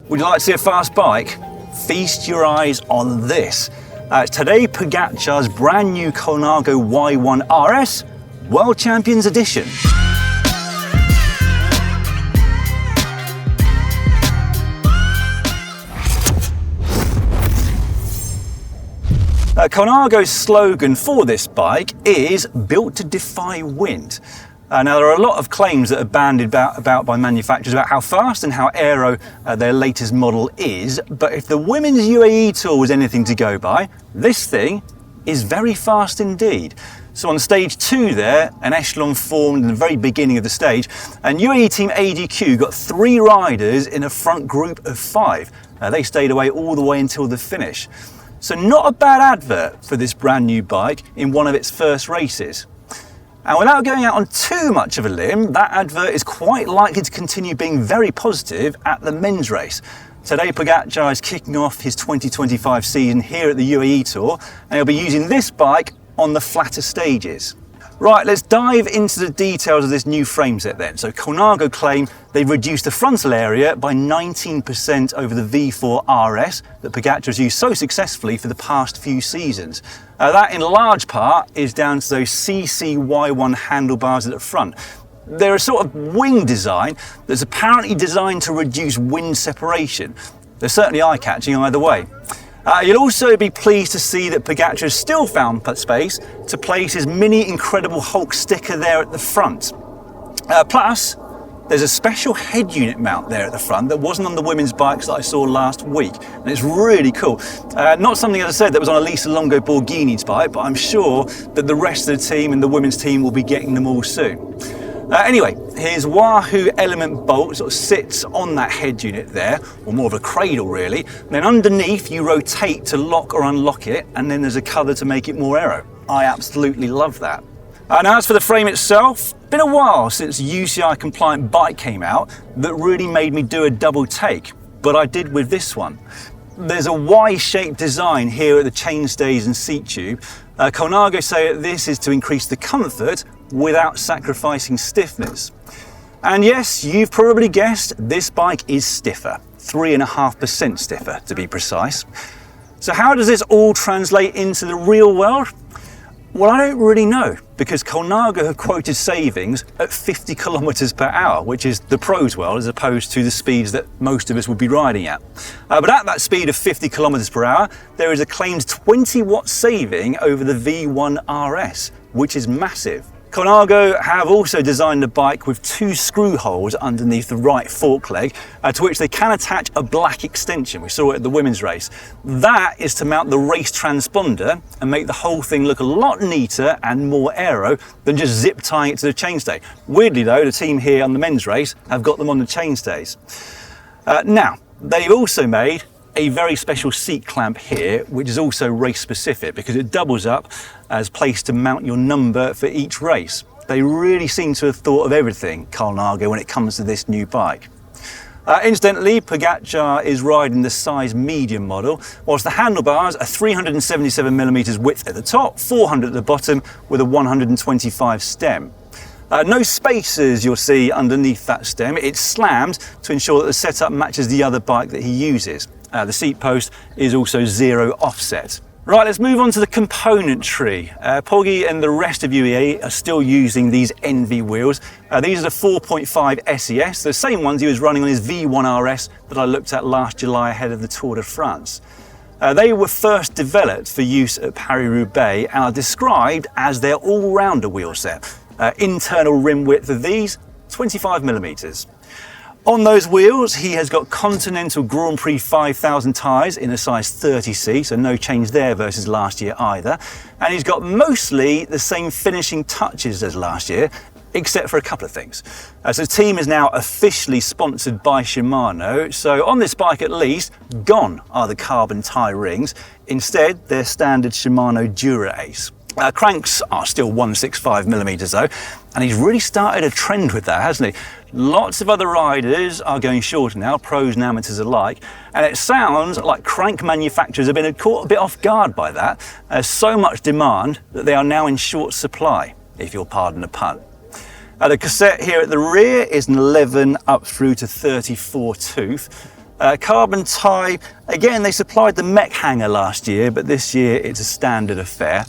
Would you like to see a fast bike? Feast your eyes on this. It's Tadej Pogacar's brand new Colnago Y1RS World Champions Edition. Colnago's slogan for this bike is built to defy wind. Now there are a lot of claims that are bandied about by manufacturers about how fast and how aero their latest model is, but if the women's UAE Tour was anything to go by, this thing is very fast indeed. So on stage 2 there, an echelon formed in the very beginning of the stage, and UAE team ADQ got 3 riders in a front group of 5. They stayed away all the way until the finish. So not a bad advert for this brand new bike in one of its first races. And without going out on too much of a limb, that advert is quite likely to continue being very positive at the men's race. Tadej Pogačar is kicking off his 2025 season here at the UAE Tour, and he'll be using this bike on the flatter stages. Right, let's dive into the details of this new Frameset then. So Colnago claim they've reduced the frontal area by 19% over the V4RS that Pogačar has used so successfully for the past few seasons. That in large part is down to those CC-Y1 handlebars at the front. They're a sort of wing design that's apparently designed to reduce wind separation. They're certainly eye-catching either way. You'll also be pleased to see that Pogačar has still found space to place his mini Incredible Hulk sticker there at the front. Plus, there's a special head unit mount there at the front that wasn't on the women's bikes that I saw last week, and it's really cool. Not something, as I said, that was on Elisa Longo Borghini's bike, but I'm sure that the rest of the team and the women's team will be getting them all soon. Anyway, his Wahoo element bolt sort of sits on that head unit there, or more of a cradle really. Then underneath you rotate to lock or unlock it, and then there's a cover to make it more aero. I absolutely love that. Now as for the frame itself, been a while since a UCI compliant bike came out that really made me do a double take, but I did with this one. There's a Y-shaped design here at the chainstays and seat tube. Colnago say that this is to increase the comfort without sacrificing stiffness. And yes, you've probably guessed, this bike is stiffer, 3.5% stiffer to be precise. So how does this all translate into the real world? Well, I don't really know, because Colnago have quoted savings at 50 kilometers per hour, which is the pros world as opposed to the speeds that most of us would be riding at. But at that speed of 50 kilometers per hour, there is a claimed 20-watt saving over the V1RS, which is massive. Colnago have also designed the bike with 2 screw holes underneath the right fork leg, to which they can attach a black extension. We saw it at the women's race. That is to mount the race transponder and make the whole thing look a lot neater and more aero than just zip tying it to the chainstay. Weirdly though, the team here on the men's race have got them on the chainstays. Now, they've also made a very special seat clamp here, which is also race specific because it doubles up as place to mount your number for each race. They really seem to have thought of everything, Colnago, when it comes to this new bike. Incidentally, Pogačar is riding the size medium model, whilst the handlebars are 377mm width at the top, 400 at the bottom with a 125 stem. No spacers you'll see underneath that stem. It's slammed to ensure that the setup matches the other bike that he uses. The seat post is also 0 offset. Right, let's move on to the componentry. Poggy and the rest of UAE are still using these Envy wheels. These are the 4.5 SES, the same ones he was running on his V1RS that I looked at last July ahead of the Tour de France. They were first developed for use at Paris-Roubaix and are described as their all-rounder wheel set. Internal rim width of these, 25mm. On those wheels, he has got Continental Grand Prix 5000 tyres in a size 30C, so no change there versus last year either. And he's got mostly the same finishing touches as last year, except for a couple of things. So the team is now officially sponsored by Shimano, so on this bike at least, gone are the carbon tyre rings. Instead, they're standard Shimano Dura Ace. Cranks are still 165mm though, and he's really started a trend with that, hasn't he? Lots of other riders are going shorter now, pros and amateurs alike, and it sounds like crank manufacturers have been caught a bit off guard by that. There's so much demand that they are now in short supply, if you'll pardon the pun. The cassette here at the rear is an 11 up through to 34 tooth. Carbon tie, again, they supplied the mech hanger last year, but this year it's a standard affair.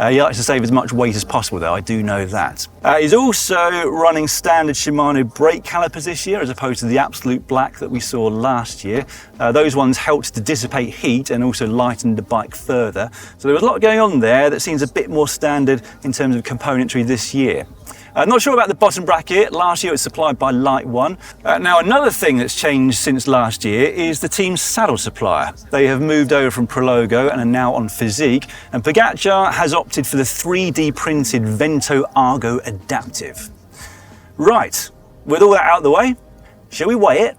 He likes to save as much weight as possible though, I do know that. He's also running standard Shimano brake calipers this year as opposed to the absolute black that we saw last year. Those ones helped to dissipate heat and also lighten the bike further. So there was a lot going on there that seems a bit more standard in terms of componentry this year. Not sure about the bottom bracket. Last year it was supplied by Light One. Now another thing that's changed since last year is the team's saddle supplier. They have moved over from Prologo and are now on Physique, and Pogačar has opted for the 3D printed Vento Argo Adaptive. Right, with all that out of the way, shall we weigh it?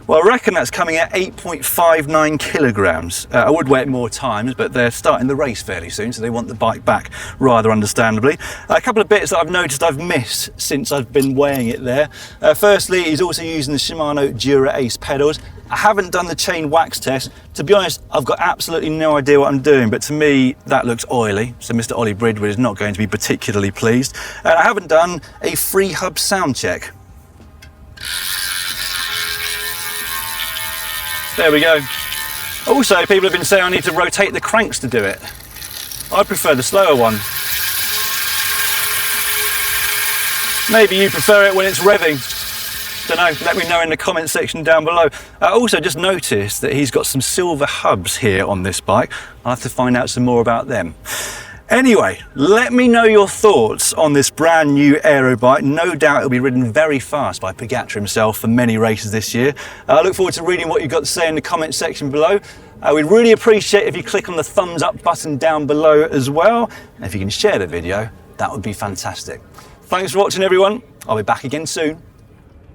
Well, I reckon that's coming at 8.59 kilograms. I would weigh it more times, but they're starting the race fairly soon, so they want the bike back rather understandably. A couple of bits that I've noticed I've missed since I've been weighing it there. Firstly, he's also using the Shimano Dura Ace pedals. I haven't done the chain wax test. To be honest, I've got absolutely no idea what I'm doing, but to me, that looks oily. So Mr. Ollie Bridgewood is not going to be particularly pleased. I haven't done a Freehub sound check. There we go. Also, people have been saying I need to rotate the cranks to do it. I prefer the slower one. Maybe you prefer it when it's revving. Don't know, let me know in the comment section down below. I also just noticed that he's got some silver hubs here on this bike. I'll have to find out some more about them. Anyway, let me know your thoughts on this brand new aero bike. No doubt it'll be ridden very fast by Pogačar himself for many races this year. I look forward to reading what you've got to say in the comment section below. We'd really appreciate if you click on the thumbs up button down below as well. And if you can share the video, that would be fantastic. Thanks for watching everyone. I'll be back again soon.